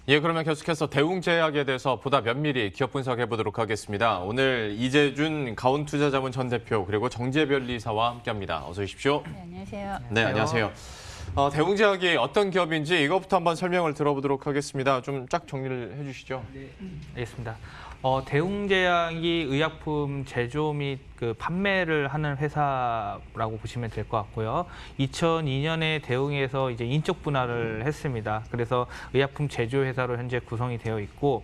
예, 그러면 계속해서 대웅제약에 대해서 보다 면밀히 기업 분석해 보도록 하겠습니다. 오늘 이재준 가온투자자문 전 대표 그리고 정재별 이사와 함께합니다. 어서 오십시오. 네, 안녕하세요. 네, 안녕하세요. 대웅제약이 어떤 기업인지 이것부터 한번 설명을 들어보도록 하겠습니다. 좀 쫙 정리를 해주시죠. 네, 알겠습니다. 대웅제약이 의약품 제조 및 판매를 하는 회사라고 보시면 될 것 같고요. 2002년에 대웅에서 이제 인적 분할을 했습니다. 그래서 의약품 제조 회사로 현재 구성이 되어 있고,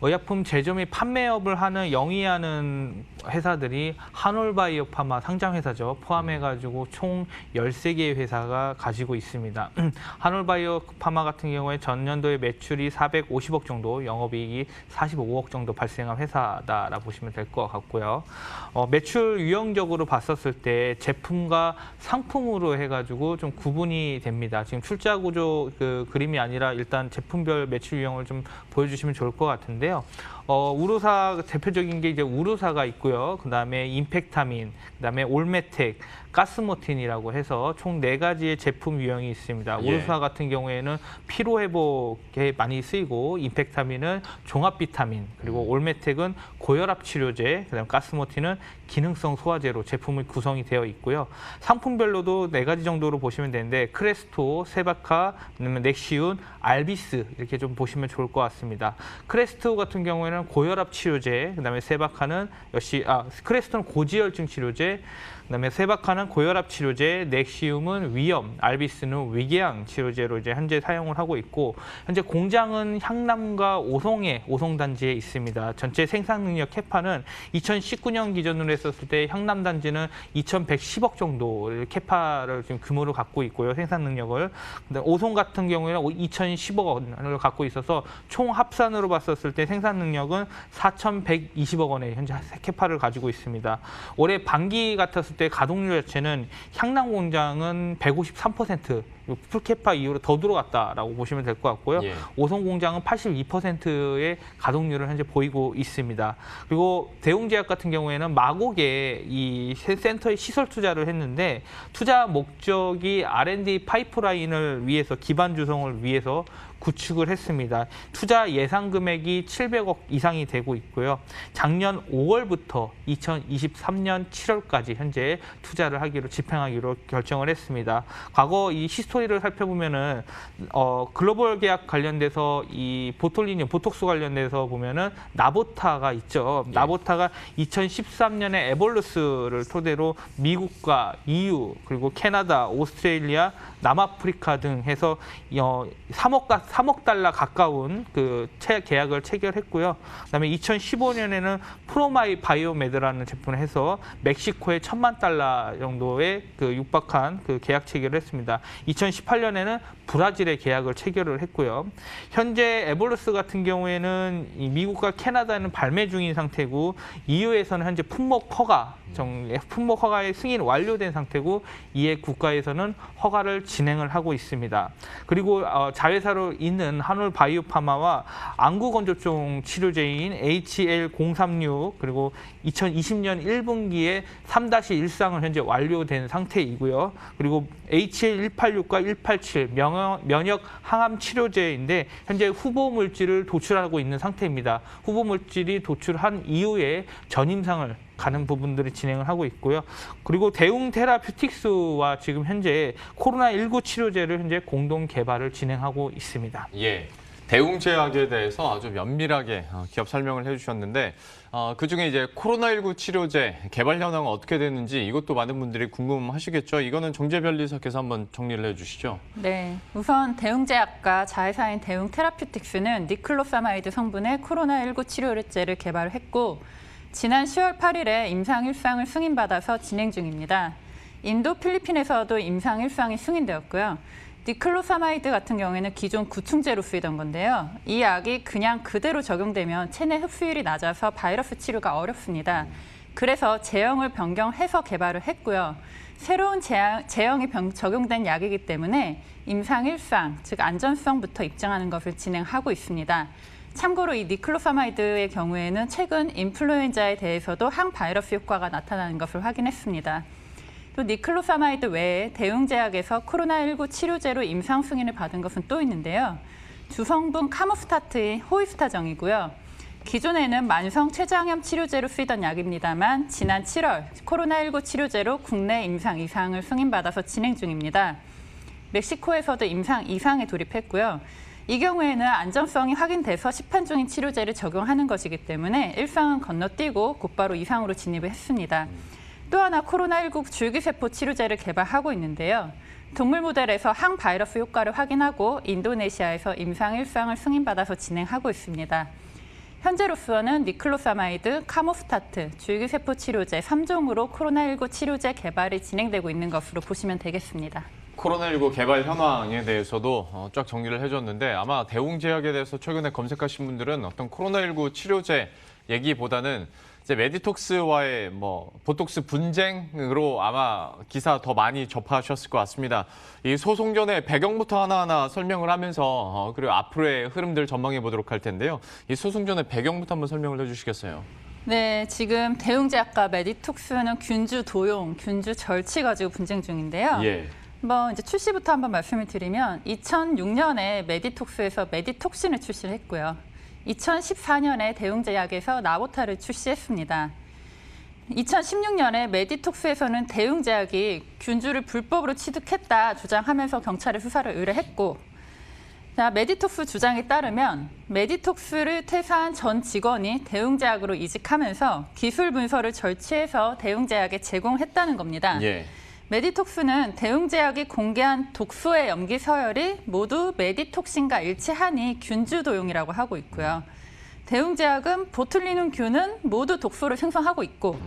의약품 제조 및 판매업을 영위하는 회사들이 한올바이오파마 상장 회사죠. 포함해가지고 총 13개의 회사가 가지고 있습니다. 한올바이오파마 같은 경우에 전년도에 매출이 450억 정도, 영업이익이 45억 정도 발생한 회사다라고 보시면 될 것 같고요. 매출 유형적으로 봤었을 때 제품과 상품으로 해가지고 좀 구분이 됩니다. 지금 출자 구조 그림이 아니라 일단 제품별 매출 유형을 좀 보여주시면 좋을 것 같은데요. 우루사 대표적인 게 이제 우루사가 있고요. 그다음에 임팩타민, 그다음에 올메텍, 가스모틴이라고 해서 총 4가지의 제품 유형이 있습니다. 예. 우루사 같은 경우에는 피로 회복에 많이 쓰이고, 임팩타민은 종합 비타민, 그리고 올메텍은 고혈압 치료제, 그다음 가스모틴은 기능성 소화제로 제품이 구성이 되어 있고요. 상품별로도 4가지 정도로 보시면 되는데, 크레스토, 세바카, 그다음에 넥시운, 알비스 이렇게 좀 보시면 좋을 것 같습니다. 크레스토 같은 경우에는 고혈압 치료제, 그다음에 세바카는 크레스토는 고지혈증 치료제, 그다음에 세바카는 고혈압 치료제, 넥시움은 위염, 알비스는 위궤양 치료제로 이제 현재 사용을 하고 있고, 현재 공장은 향남과 오송에 오송단지에 있습니다. 전체 생산 능력 캐파는 2019년 기준으로 했었을 때 향남 단지는 2,110억 정도 캐파를 지금 규모를 갖고 있고요, 생산 능력을. 근데 오송 같은 경우에는 2,010억 원을 갖고 있어서 총 합산으로 봤었을 때 생산 능력은 4,120억 원의 현재 캐파를 가지고 있습니다. 올해 반기 같았을 때 가동률 자체는 향남 공장은 153%, 풀캐파 이후로 더 들어갔다라고 보시면 될 것 같고요. 예. 오송 공장은 82%의 가동률을 현재 보이고 있습니다. 그리고 대웅제약 같은 경우에는 마곡에 이 센터에 시설 투자를 했는데, 투자 목적이 R&D 파이프라인을 위해서, 기반 조성을 위해서 구축을 했습니다. 투자 예상 금액이 700억 이상이 되고 있고요. 작년 5월부터 2023년 7월까지 현재 투자를 집행하기로 결정을 했습니다. 과거 이 히스토리를 살펴보면은 글로벌 계약 관련돼서 이 보톨리늄, 보톡스 관련돼서 보면은 나보타가 있죠. 나보타가 2013년에 에볼루스를 토대로 미국과 EU, 그리고 캐나다, 오스트레일리아, 남아프리카 등 해서 3억 달러 가까운 계약을 체결했고요. 그다음에 2015년에는 프로마이 바이오메드라는 제품을 해서 멕시코에 1,000만 달러 정도의 육박한 계약 체결을 했습니다. 2018년에는 브라질에 계약을 체결을 했고요. 현재 에볼루스 같은 경우에는 미국과 캐나다는 발매 중인 상태고, EU에서는 현재 품목 허가의 승인 완료된 상태고, 이에 국가에서는 허가를 진행을 하고 있습니다. 그리고 자회사로 있는 한올바이오파마와 안구건조증 치료제인 HL036, 그리고 2020년 1분기에 3-1상을 현재 완료된 상태이고요. 그리고 HL186과 187 면역 항암 치료제인데 현재 후보 물질을 도출하고 있는 상태입니다. 후보 물질이 도출한 이후에 전임상을 가는 부분들이 진행을 하고 있고요. 그리고 대웅 테라퓨틱스와 지금 현재 코로나19 치료제를 현재 공동 개발을 진행하고 있습니다. 예. 대웅제약에 대해서 아주 면밀하게 기업 설명을 해주셨는데, 그중에 이제 코로나19 치료제 개발 현황은 어떻게 되는지 이것도 많은 분들이 궁금하시겠죠. 이거는 정재별 이사께서 한번 정리를 해주시죠. 네, 우선 대웅제약과 자회사인 대웅 테라퓨틱스는 니클로사마이드 성분의 코로나19 치료제를 개발했고, 지난 10월 8일에 임상 1상을 승인받아서 진행 중입니다. 인도, 필리핀에서도 임상 1상이 승인되었고요. 니클로사마이드 같은 경우에는 기존 구충제로 쓰이던 건데요. 이 약이 그냥 그대로 적용되면 체내 흡수율이 낮아서 바이러스 치료가 어렵습니다. 그래서 제형을 변경해서 개발을 했고요. 새로운 제형이 적용된 약이기 때문에 임상 1상, 즉 안전성부터 입증하는 것을 진행하고 있습니다. 참고로 이 니클로사마이드의 경우에는 최근 인플루엔자에 대해서도 항바이러스 효과가 나타나는 것을 확인했습니다. 또 니클로사마이드 외에 대웅제약에서 코로나19 치료제로 임상 승인을 받은 것은 또 있는데요. 주성분 카모스타트인 호이스타정이고요. 기존에는 만성 췌장염 치료제로 쓰이던 약입니다만 지난 7월 코로나19 치료제로 국내 임상 2상을 승인받아서 진행 중입니다. 멕시코에서도 임상 2상에 돌입했고요. 이 경우에는 안전성이 확인돼서 시판 중인 치료제를 적용하는 것이기 때문에 1상은 건너뛰고 곧바로 2상으로 진입을 했습니다. 또 하나 코로나19 줄기세포 치료제를 개발하고 있는데요. 동물 모델에서 항바이러스 효과를 확인하고 인도네시아에서 임상 1상을 승인받아서 진행하고 있습니다. 현재로서는 니클로사마이드, 카모스타트, 줄기세포 치료제 3종으로 코로나19 치료제 개발이 진행되고 있는 것으로 보시면 되겠습니다. 코로나19 개발 현황에 대해서도 쫙 정리를 해줬는데 아마 대웅제약에 대해서 최근에 검색하신 분들은 어떤 코로나19 치료제 얘기보다는 이제 메디톡스와의 보톡스 분쟁으로 아마 기사 더 많이 접하셨을 것 같습니다. 이 소송 전에 배경부터 하나하나 설명을 하면서 그리고 앞으로의 흐름들 전망해 보도록 할 텐데요. 이 소송 전에 배경부터 한번 설명을 해주시겠어요? 네, 지금 대웅제약과 메디톡스는 균주 도용, 균주 절치 가지고 분쟁 중인데요. 예. 이제 출시부터 한번 말씀을 드리면 2006년에 메디톡스에서 메디톡신을 출시를 했고요. 2014년에 대웅제약에서 나보타를 출시했습니다. 2016년에 메디톡스에서는 대웅제약이 균주를 불법으로 취득했다 주장하면서 경찰에 수사를 의뢰했고, 메디톡스 주장에 따르면 메디톡스를 퇴사한 전 직원이 대웅제약으로 이직하면서 기술 문서를 절취해서 대웅제약에 제공했다는 겁니다. 예. 메디톡스는 대웅제약이 공개한 독소의 염기 서열이 모두 메디톡신과 일치하니 균주도용이라고 하고 있고요. 대웅제약은 보툴리눔균은 모두 독소를 생성하고 있고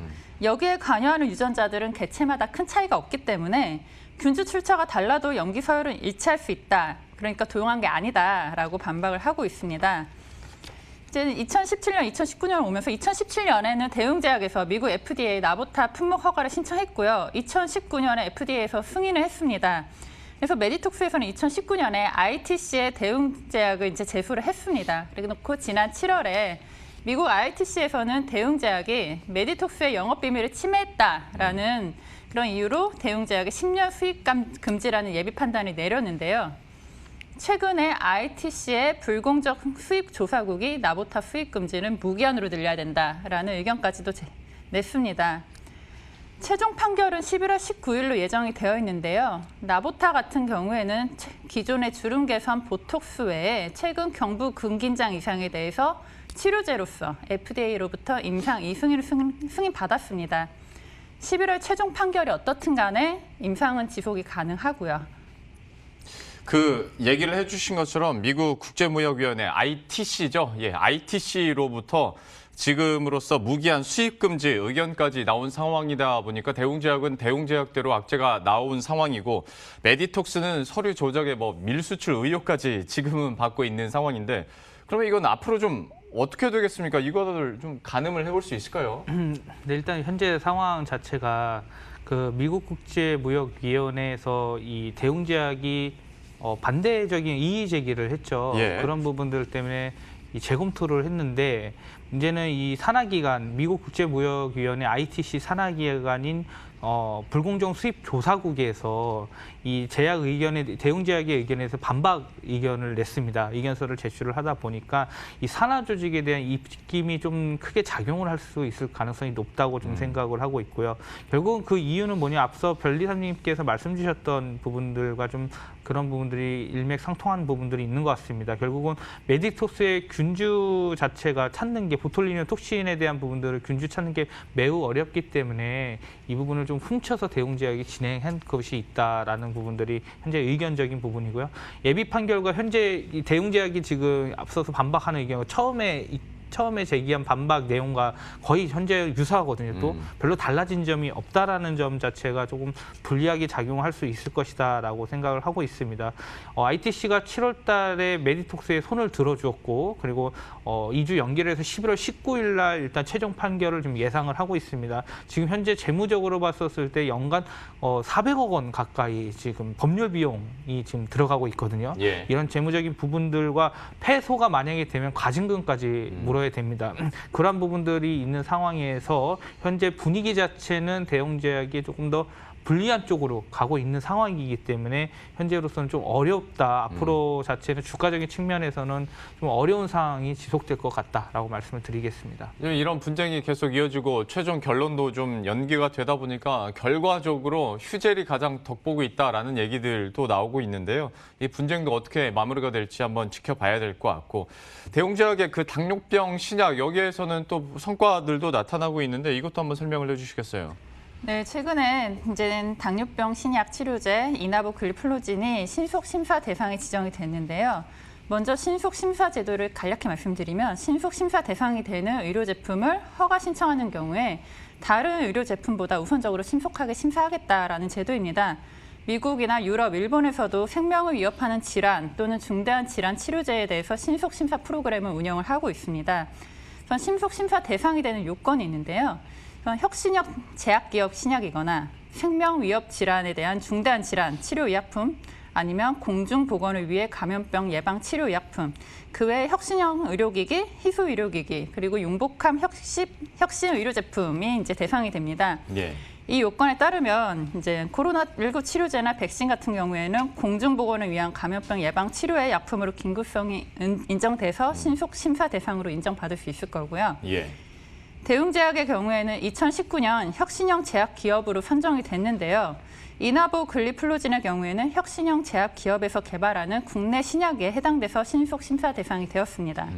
여기에 관여하는 유전자들은 개체마다 큰 차이가 없기 때문에 균주 출처가 달라도 염기 서열은 일치할 수 있다. 그러니까 도용한 게 아니다라고 반박을 하고 있습니다. 이제 2017년, 2019년 오면서 2017년에는 대웅제약에서 미국 FDA 나보타 품목 허가를 신청했고요. 2019년에 FDA에서 승인을 했습니다. 그래서 메디톡스에서는 2019년에 ITC에 대웅제약을 이제 제소를 했습니다. 그래놓고 지난 7월에 미국 ITC에서는 대웅제약이 메디톡스의 영업 비밀을 침해했다라는 그런 이유로 대웅제약의 10년 수입 금지라는 예비 판단을 내렸는데요. 최근에 ITC의 불공정 수입 조사국이 나보타 수입 금지는 무기한으로 늘려야 된다라는 의견까지도 냈습니다. 최종 판결은 11월 19일로 예정이 되어 있는데요. 나보타 같은 경우에는 기존의 주름 개선 보톡스 외에 최근 경부 근긴장 이상에 대해서 치료제로서 FDA로부터 임상 2승인을 승인받았습니다. 11월 최종 판결이 어떻든 간에 임상은 지속이 가능하고요. 그 얘기를 해주신 것처럼 미국 국제무역위원회 ITC죠. 예, ITC로부터 지금으로서 무기한 수입 금지 의견까지 나온 상황이다 보니까 대웅제약은 대웅제약대로 악재가 나온 상황이고 메디톡스는 서류 조작에 밀수출 의혹까지 지금은 받고 있는 상황인데 그러면 이건 앞으로 좀 어떻게 되겠습니까? 이거를 좀 가늠을 해볼 수 있을까요? 네, 일단 현재 상황 자체가 그 미국 국제무역위원회에서 이 대웅제약이 반대적인 이의 제기를 했죠. 예. 그런 부분들 때문에 이 재검토를 했는데 문제는 이 산하기관 미국 국제무역위원회 ITC 산하기관인 불공정 수입 조사국에서 이 제약 의견에 대웅제약의 의견에서 반박 의견을 냈습니다. 의견서를 제출을 하다 보니까 이 산하 조직에 대한 입김이 좀 크게 작용을 할 수 있을 가능성이 높다고 좀 생각을 하고 있고요. 결국은 그 이유는 뭐냐 앞서 변리사님께서 말씀 주셨던 부분들과 좀 그런 부분들이 일맥상통한 부분들이 있는 것 같습니다. 결국은 메디톡스의 균주 자체가 찾는 게 보톨리늄 톡신에 대한 부분들을 균주 찾는 게 매우 어렵기 때문에 이 부분을 좀 훔쳐서 대웅제약이 진행한 것이 있다라는 부분들이 현재 의견적인 부분이고요. 예비 판결과 현재 이 대웅제약이 지금 앞서서 반박하는 의견은 처음에 제기한 반박 내용과 거의 현재 유사하거든요. 또 별로 달라진 점이 없다라는 점 자체가 조금 불리하게 작용할 수 있을 것이다라고 생각을 하고 있습니다. ITC가 7월 달에 메디톡스에 손을 들어주었고 그리고 2주 연기를 해서 11월 19일 날 일단 최종 판결을 좀 예상을 하고 있습니다. 지금 현재 재무적으로 봤었을 때 연간 400억 원 가까이 지금 법률 비용이 지금 들어가고 있거든요. 예. 이런 재무적인 부분들과 패소가 만약에 되면 과징금까지 물어 들어야 됩니다. 그런 부분들이 있는 상황에서 현재 분위기 자체는 대웅제약이 조금 더 불리한 쪽으로 가고 있는 상황이기 때문에 현재로서는 좀 어렵다. 앞으로 자체는 주가적인 측면에서는 좀 어려운 상황이 지속될 것 같다라고 말씀을 드리겠습니다. 이런 분쟁이 계속 이어지고 최종 결론도 좀 연기가 되다 보니까 결과적으로 휴젤이 가장 덕보고 있다라는 얘기들도 나오고 있는데요. 이 분쟁도 어떻게 마무리가 될지 한번 지켜봐야 될 것 같고, 대웅제약의 그 당뇨병 신약 여기에서는 또 성과들도 나타나고 있는데 이것도 한번 설명을 해주시겠어요? 네, 최근에 이제는 당뇨병 신약 치료제 이나보글리플로진이 신속 심사 대상이 지정이 됐는데요. 먼저 신속 심사 제도를 간략히 말씀드리면 신속 심사 대상이 되는 의료 제품을 허가 신청하는 경우에 다른 의료 제품보다 우선적으로 신속하게 심사하겠다라는 제도입니다. 미국이나 유럽, 일본에서도 생명을 위협하는 질환 또는 중대한 질환 치료제에 대해서 신속 심사 프로그램을 운영을 하고 있습니다. 신속 심사 대상이 되는 요건이 있는데요. 혁신형 제약기업 신약이거나 생명 위협 질환에 대한 중대한 질환 치료 의약품 아니면 공중보건을 위해 감염병 예방 치료 의약품, 그 외에 혁신형 의료기기, 희소 의료기기, 그리고 융복합 혁신 의료 제품이 이제 대상이 됩니다. 예. 이 요건에 따르면 이제 코로나19 치료제나 백신 같은 경우에는 공중보건을 위한 감염병 예방 치료의 약품으로 긴급성이 인정돼서 신속 심사 대상으로 인정받을 수 있을 거고요. 예. 대웅제약의 경우에는 2019년 혁신형 제약 기업으로 선정이 됐는데요. 이나보글리플로진의 경우에는 혁신형 제약 기업에서 개발하는 국내 신약에 해당돼서 신속 심사 대상이 되었습니다.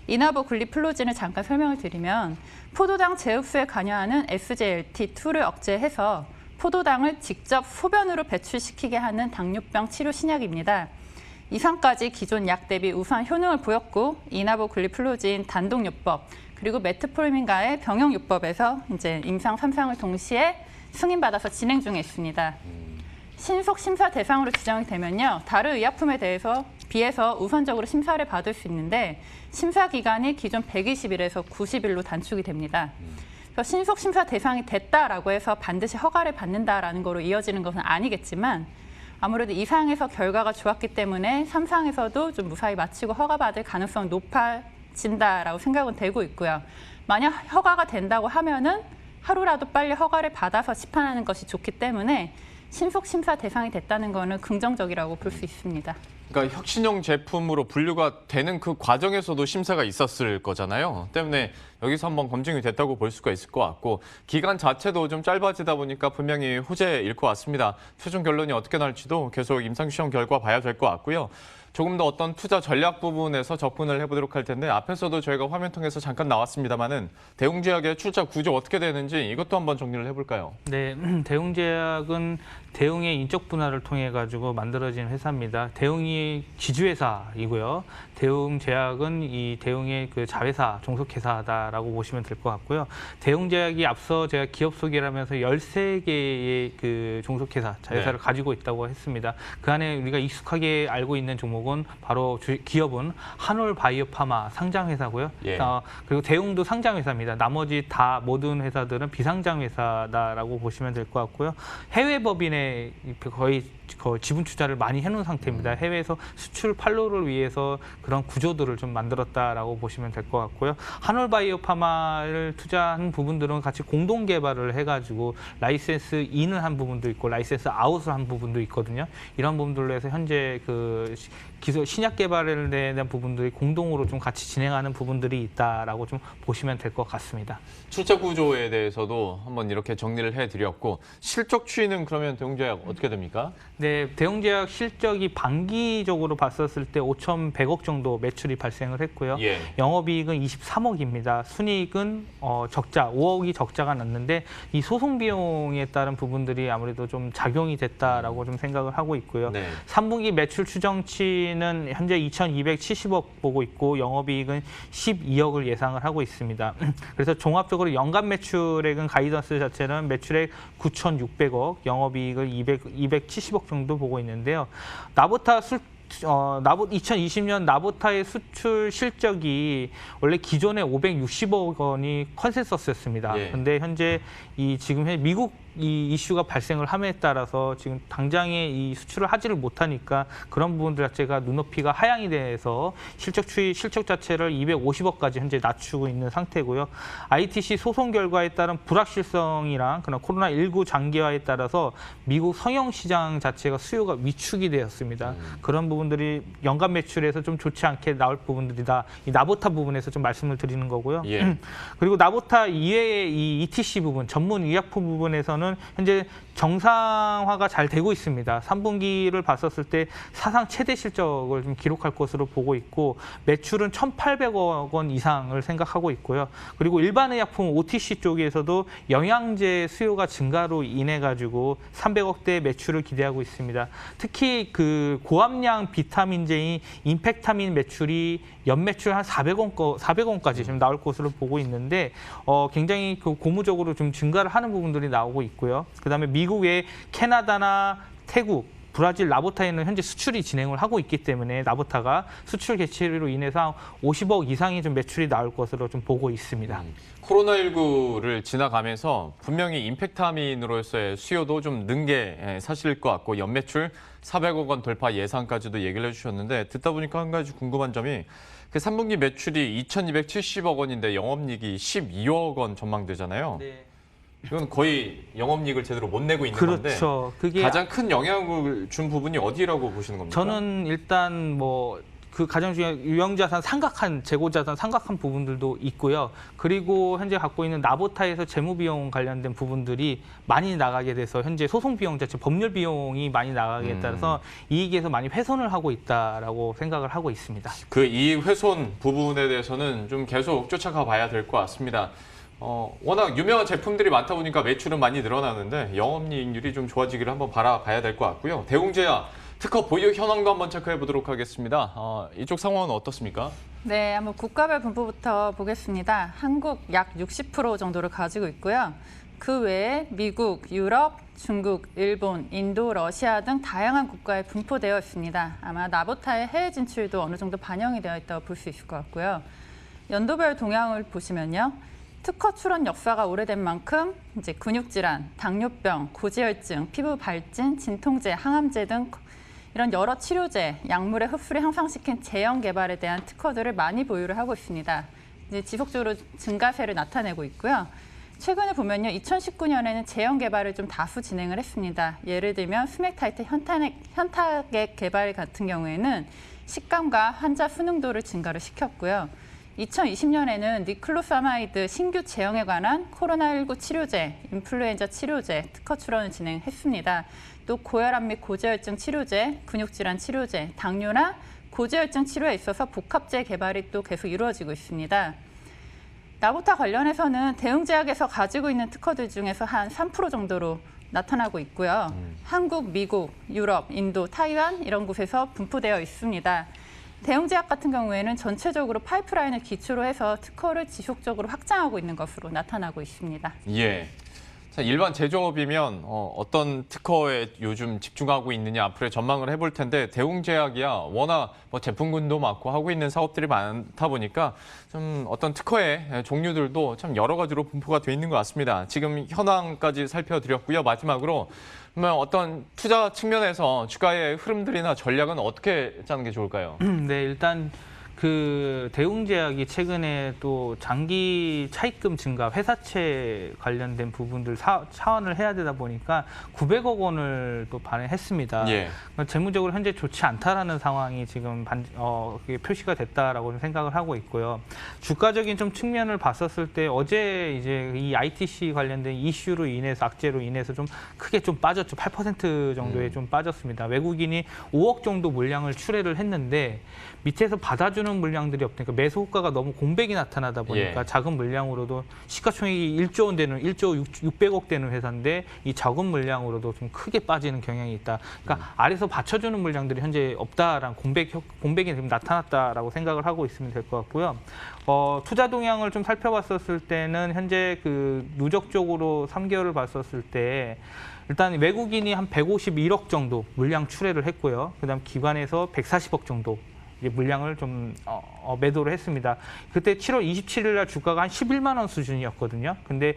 이나보글리플로진을 잠깐 설명을 드리면 포도당 제흡수에 관여하는 SGLT2를 억제해서 포도당을 직접 소변으로 배출시키게 하는 당뇨병 치료 신약입니다. 이상까지 기존 약 대비 우수한 효능을 보였고 이나보글리플로진 단독요법 그리고 메트포르민과의 병용요법에서 이제 임상 3상을 동시에 승인받아서 진행 중에 있습니다. 신속 심사 대상으로 지정이 되면요, 다른 의약품에 비해서 우선적으로 심사를 받을 수 있는데 심사 기간이 기존 120일에서 90일로 단축이 됩니다. 그래서 신속 심사 대상이 됐다라고 해서 반드시 허가를 받는다라는 거로 이어지는 것은 아니겠지만 아무래도 2상에서 결과가 좋았기 때문에 3상에서도 좀 무사히 마치고 허가받을 가능성이 높아진다라고 생각은 되고 있고요. 만약 허가가 된다고 하면은 하루라도 빨리 허가를 받아서 시판하는 것이 좋기 때문에 신속 심사 대상이 됐다는 거는 긍정적이라고 볼 수 있습니다. 그러니까 혁신형 제품으로 분류가 되는 그 과정에서도 심사가 있었을 거잖아요. 때문에 여기서 한번 검증이 됐다고 볼 수가 있을 것 같고, 기간 자체도 좀 짧아지다 보니까 분명히 호재일 것 같습니다. 최종 결론이 어떻게 날지도 계속 임상시험 결과 봐야 될 것 같고요. 조금 더 어떤 투자 전략 부분에서 접근을 해보도록 할 텐데, 앞에서도 저희가 화면 통해서 잠깐 나왔습니다마는 대웅제약의 출자 구조 어떻게 되는지 이것도 한번 정리를 해볼까요? 네, 대웅제약은 대웅의 인적 분할을 통해 가지고 만들어진 회사입니다. 대웅이 지주회사이고요. 대웅제약은 이 대웅의 그 자회사, 종속회사다라고 보시면 될 것 같고요. 대웅제약이 앞서 제가 기업 소개를 하면서 13개의 그 종속회사, 자회사를 가지고 있다고 했습니다. 그 안에 우리가 익숙하게 알고 있는 종목은 바로 기업은 한올바이오파마 상장회사고요. 예. 그리고 대웅도 상장회사입니다. 나머지 다 모든 회사들은 비상장회사다라고 보시면 될 것 같고요. 해외 법인에 거의 지분 투자를 많이 해놓은 상태입니다. 해외에서 수출 판로를 위해서 그런 구조들을 좀 만들었다라고 보시면 될 것 같고요. 한올바이오파마를 투자한 부분들은 같이 공동 개발을 해가지고 라이센스 인을 한 부분도 있고 라이센스 아웃을 한 부분도 있거든요. 이런 부분들로 해서 현재 그 기술 신약 개발에 대한 부분들이 공동으로 좀 같이 진행하는 부분들이 있다라고 좀 보시면 될 것 같습니다. 출자 구조에 대해서도 한번 이렇게 정리를 해드렸고, 실적 추이는 그러면 대웅제약 어떻게 됩니까? 네, 대웅제약 실적이 반기적으로 봤었을 때 5,100억 정도 매출이 발생을 했고요. 예. 영업이익은 23억입니다. 순이익은 적자, 5억이 적자가 났는데 이 소송 비용에 따른 부분들이 아무래도 좀 작용이 됐다라고 좀 생각을 하고 있고요. 네. 3분기 매출 추정치는 현재 2,270억 보고 있고 영업이익은 12억을 예상을 하고 있습니다. 그래서 종합적으로 연간 매출액은 가이던스 자체는 매출액 9,600억, 영업이익을 270억 정도 보고 있는데요. 2020년 나보타의 수출 실적이 원래 기존에 560억 원이 컨센서스였습니다. 예. 근데 현재 지금 미국 이 이슈가 발생을 함에 따라서 지금 당장에 이 수출을 하지를 못하니까 그런 부분들 자체가 눈높이가 하향이 돼서 실적 자체를 250억까지 현재 낮추고 있는 상태고요. ITC 소송 결과에 따른 불확실성이랑 그런 코로나19 장기화에 따라서 미국 성형 시장 자체가 수요가 위축이 되었습니다. 그런 부분들이 연간 매출에서 좀 좋지 않게 나올 부분들이다. 이 나보타 부분에서 좀 말씀을 드리는 거고요. 예. 그리고 나보타 이외의 이 ETC 부분, 전문 의약품 부분에서는 현재 정상화가 잘 되고 있습니다. 3분기를 봤었을 때 사상 최대 실적을 좀 기록할 것으로 보고 있고 매출은 1,800억 원 이상을 생각하고 있고요. 그리고 일반 의약품 OTC 쪽에서도 영양제 수요가 증가로 인해 가지고 300억대 매출을 기대하고 있습니다. 특히 그 고함량 비타민제인 임팩타민 매출이 연매출 한 400원까지 지금 나올 것으로 보고 있는데 굉장히 그 고무적으로 좀 증가를 하는 부분들이 나오고 있고요. 그다음에 미국의 캐나다나 태국, 브라질 나보타에는 현재 수출이 진행을 하고 있기 때문에 나보타가 수출 개최로 인해서 한 50억 이상이 좀 매출이 나올 것으로 좀 보고 있습니다. 코로나19를 지나가면서 분명히 임팩타민으로서의 수요도 좀 는 게 사실일 것 같고 연매출 400억 원 돌파 예상까지도 얘기를 해주셨는데 듣다 보니까 한 가지 궁금한 점이 그 3분기 매출이 2,270억 원인데 영업이익이 12억 원 전망되잖아요. 네. 이건 거의 영업이익을 제대로 못 내고 있는 그렇죠. 건데 그게 가장 큰 영향을 준 부분이 어디라고 보시는 겁니까? 저는 일단 뭐 그 가장 중요한 유형자산 삼각한 재고자산 삼각한 부분들도 있고요. 그리고 현재 갖고 있는 나보타에서 재무비용 관련된 부분들이 많이 나가게 돼서 현재 소송 비용 자체 법률 비용이 많이 나가게 따라서 이익에서 많이 훼손을 하고 있다라고 생각을 하고 있습니다. 그 이익 훼손 부분에 대해서는 좀 계속 쫓아가 봐야 될 것 같습니다. 워낙 유명한 제품들이 많다 보니까 매출은 많이 늘어나는데 영업이익률이 좀 좋아지기를 한번 바라봐야 될 것 같고요. 대웅제약 특허 보유 현황도 한번 체크해 보도록 하겠습니다. 이쪽 상황은 어떻습니까? 네, 한번 국가별 분포부터 보겠습니다. 한국 약 60% 정도를 가지고 있고요. 그 외에 미국, 유럽, 중국, 일본, 인도, 러시아 등 다양한 국가에 분포되어 있습니다. 아마 나보타의 해외 진출도 어느 정도 반영이 되어 있다고 볼 수 있을 것 같고요. 연도별 동향을 보시면요. 특허 출원 역사가 오래된 만큼 이제 근육질환, 당뇨병, 고지혈증, 피부 발진, 진통제, 항암제 등 이런 여러 치료제, 약물의 흡수를 향상시킨 제형 개발에 대한 특허들을 많이 보유를 하고 있습니다. 이제 지속적으로 증가세를 나타내고 있고요. 최근에 보면요, 2019년에는 제형 개발을 좀 다수 진행을 했습니다. 예를 들면 스맥타이트 현타액 개발 같은 경우에는 식감과 환자 순응도를 증가를 시켰고요. 2020년에는 니클로사마이드 신규 제형에 관한 코로나19 치료제, 인플루엔자 치료제 특허 출원을 진행했습니다. 또 고혈압 및 고지혈증 치료제, 근육질환 치료제, 당뇨나 고지혈증 치료에 있어서 복합제 개발이 또 계속 이루어지고 있습니다. 나보타 관련해서는 대웅제약에서 가지고 있는 특허들 중에서 한 3% 정도로 나타나고 있고요. 한국, 미국, 유럽, 인도, 타이완 이런 곳에서 분포되어 있습니다. 대웅제약 같은 경우에는 전체적으로 파이프라인을 기초로 해서 특허를 지속적으로 확장하고 있는 것으로 나타나고 있습니다. 예. 자, 일반 제조업이면 어떤 특허에 요즘 집중하고 있느냐 앞으로 전망을 해볼 텐데 대웅제약이야 워낙 뭐 제품군도 많고 하고 있는 사업들이 많다 보니까 좀 어떤 특허의 종류들도 참 여러 가지로 분포가 돼 있는 것 같습니다. 지금 현황까지 살펴드렸고요. 마지막으로 그러면 어떤 투자 측면에서 주가의 흐름들이나 전략은 어떻게 짜는 게 좋을까요? 네, 일단 그 대웅제약이 최근에 또 장기 차입금 증가, 회사채 관련된 부분들 차원을 해야 되다 보니까 900억 원을 또 발행했습니다. 예. 재무적으로 현재 좋지 않다라는 상황이 지금 그게 표시가 됐다라고 생각을 하고 있고요. 주가적인 좀 측면을 봤었을 때 어제 이제 이 ITC 관련된 이슈로 인해서 악재로 인해서 좀 크게 좀 빠졌죠. 8% 정도에 좀 빠졌습니다. 외국인이 5억 정도 물량을 출회를 했는데 밑에서 받아주는 물량들이 없으니까 매수 호가가 너무 공백이 나타나다 보니까 예. 작은 물량으로도 시가총액이 1조 원 되는 1조 600억 되는 회사인데 이 적은 물량으로도 좀 크게 빠지는 경향이 있다. 그러니까 아래서 받쳐주는 물량들이 현재 없다라는 공백이 지금 나타났다라고 생각을 하고 있으면 될 것 같고요. 투자 동향을 좀 살펴봤었을 때는 현재 그 누적적으로 3개월을 봤었을 때 일단 외국인이 한 151억 정도 물량 출회를 했고요. 그다음 기관에서 140억 정도 이제 물량을 좀 매도를 했습니다. 그때 7월 27일 날 주가가 한 11만 원 수준이었거든요. 근데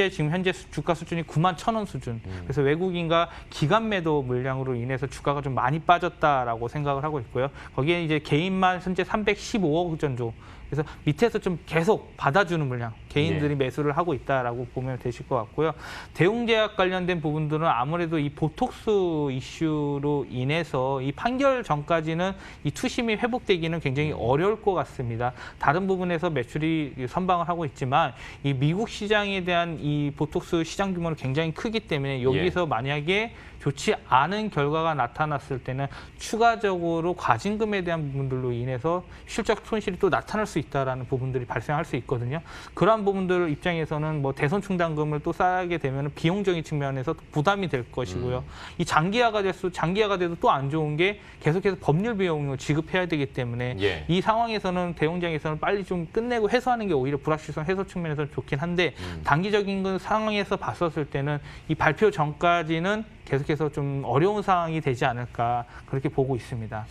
지금 현재 주가 수준이 9만 1,000원 수준. 그래서 외국인과 기관 매도 물량으로 인해서 주가가 좀 많이 빠졌다라고 생각을 하고 있고요. 거기에 이제 개인만 현재 315억 정도. 그래서 밑에서 좀 계속 받아주는 물량, 개인들이 매수를 하고 있다라고 보면 되실 것 같고요. 대웅제약 관련된 부분들은 아무래도 이 보톡스 이슈로 인해서 이 판결 전까지는 이 투심이 회복되기는 굉장히 어려울 것 같습니다. 다른 부분에서 매출이 선방을 하고 있지만 이 미국 시장에 대한 이 보톡스 시장 규모는 굉장히 크기 때문에 여기서 만약에 좋지 않은 결과가 나타났을 때는 추가적으로 과징금에 대한 부분들로 인해서 실적 손실이 또 나타날 수 있다라는 부분들이 발생할 수 있거든요. 그러한 부분들 입장에서는 뭐 대손 충당금을 또 쌓게 되면 비용적인 측면에서 부담이 될 것이고요. 이 장기화가 돼도 또 안 좋은 게 계속해서 법률 비용을 지급해야 되기 때문에 이 상황에서는 대웅장에서는 빨리 좀 끝내고 해소하는 게 오히려 불확실성 해소 측면에서는 좋긴 한데 단기적인 상황에서 봤었을 때는 이 발표 전까지는 계속해서 좀 어려운 상황이 되지 않을까 그렇게 보고 있습니다.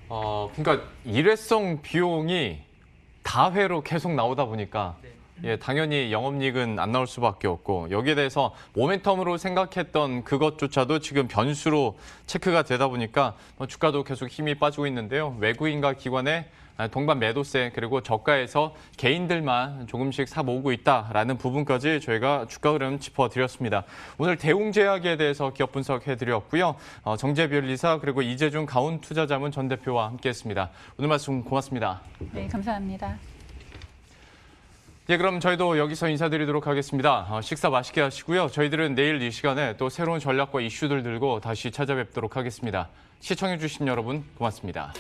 그러니까 일회성 비용이 다회로 계속 나오다 보니까 당연히 영업이익은 안 나올 수밖에 없고 여기에 대해서 모멘텀으로 생각했던 그것조차도 지금 변수로 체크가 되다 보니까 주가도 계속 힘이 빠지고 있는데요. 외국인과 기관의 동반 매도세 그리고 저가에서 개인들만 조금씩 사 모으고 있다라는 부분까지 저희가 주가 흐름 짚어드렸습니다. 오늘 대웅제약에 대해서 기업 분석해드렸고요. 정재별리사 그리고 이재준 가온투자자문 전 대표와 함께했습니다. 오늘 말씀 고맙습니다. 네, 감사합니다. 그럼 저희도 여기서 인사드리도록 하겠습니다. 식사 맛있게 하시고요. 저희들은 내일 이 시간에 또 새로운 전략과 이슈들 들고 다시 찾아뵙도록 하겠습니다. 시청해주신 여러분 고맙습니다.